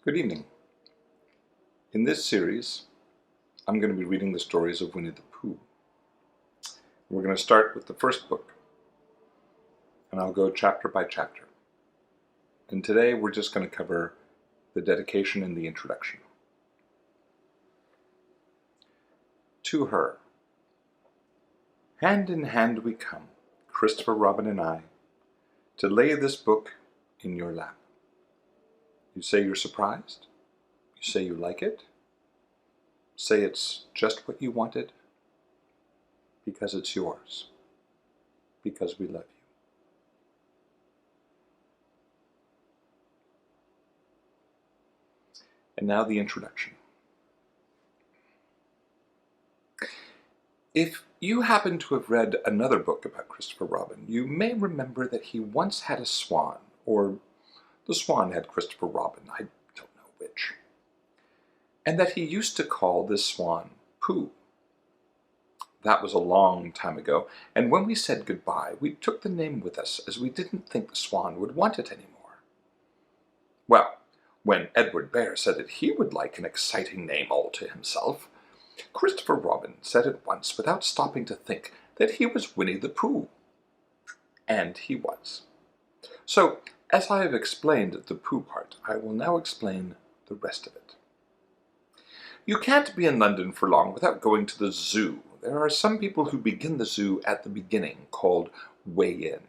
Good evening. In this series, I'm going to be reading the stories of Winnie the Pooh. We're going to start with the first book, and I'll go chapter by chapter. And today we're just going to cover the dedication and the introduction. To her. Hand in hand we come, Christopher Robin and I, to lay this book in your lap. You say you're surprised? You say you like it? Say it's just what you wanted? Because it's yours. Because we love you. And now the introduction. If you happen to have read another book about Christopher Robin, you may remember that he once had a swan, or the swan had Christopher Robin, I don't know which, and that he used to call this swan Pooh. That was a long time ago, and when we said goodbye, we took the name with us as we didn't think the swan would want it anymore. Well, when Edward Bear said that he would like an exciting name all to himself, Christopher Robin said at once, without stopping to think, that he was Winnie the Pooh. And he was. So, as I have explained the Pooh part, I will now explain the rest of it. You can't be in London for long without going to the zoo. There are some people who begin the zoo at the beginning, called Way In,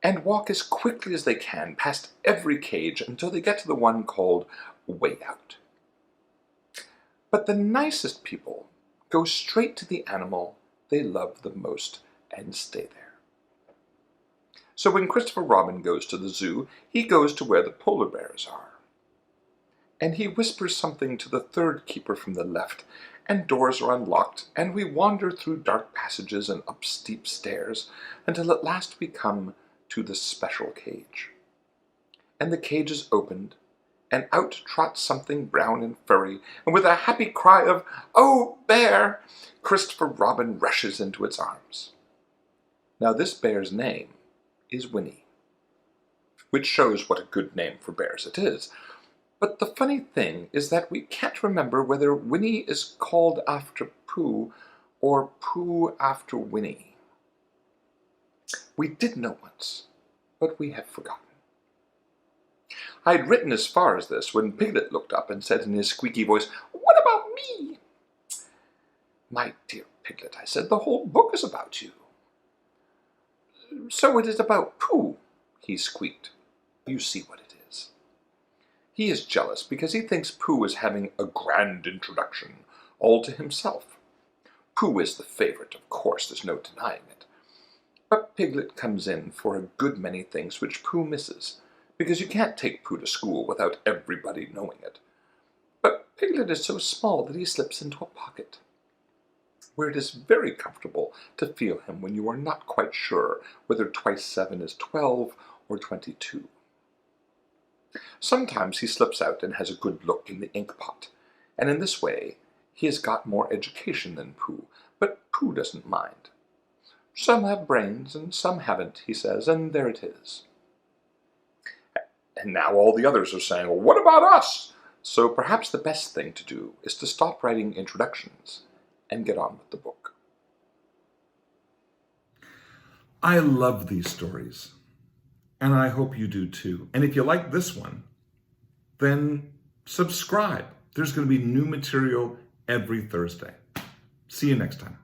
and walk as quickly as they can past every cage until they get to the one called Way Out. But the nicest people go straight to the animal they love the most and stay there. So when Christopher Robin goes to the zoo, he goes to where the polar bears are. And he whispers something to the third keeper from the left, and doors are unlocked, and we wander through dark passages and up steep stairs, until at last we come to the special cage. And the cage is opened, and out trots something brown and furry, and with a happy cry of, "Oh, bear!" Christopher Robin rushes into its arms. Now this bear's name is Winnie, which shows what a good name for bears it is. But the funny thing is that we can't remember whether Winnie is called after Pooh or Pooh after Winnie. We did know once, but we have forgotten. I had written as far as this when Piglet looked up and said in his squeaky voice, "What about me?" "My dear Piglet," I said, "the whole book is about you." "So it is about Pooh," he squeaked. "You see what it is. He is jealous because he thinks Pooh is having a grand introduction all to himself. Pooh is the favorite, of course, there's no denying it. But Piglet comes in for a good many things which Pooh misses, because you can't take Pooh to school without everybody knowing it. But Piglet is so small that he slips into a pocket, where it is very comfortable to feel him when you are not quite sure whether twice 7 is 12 or 22. Sometimes he slips out and has a good look in the ink pot, and in this way he has got more education than Pooh, but Pooh doesn't mind. Some have brains and some haven't, he says, and there it is. And now all the others are saying, "Well, what about us?" So perhaps the best thing to do is to stop writing introductions and get on with the book. I love these stories, and I hope you do too. And if you like this one, then subscribe. There's going to be new material every Thursday. See you next time.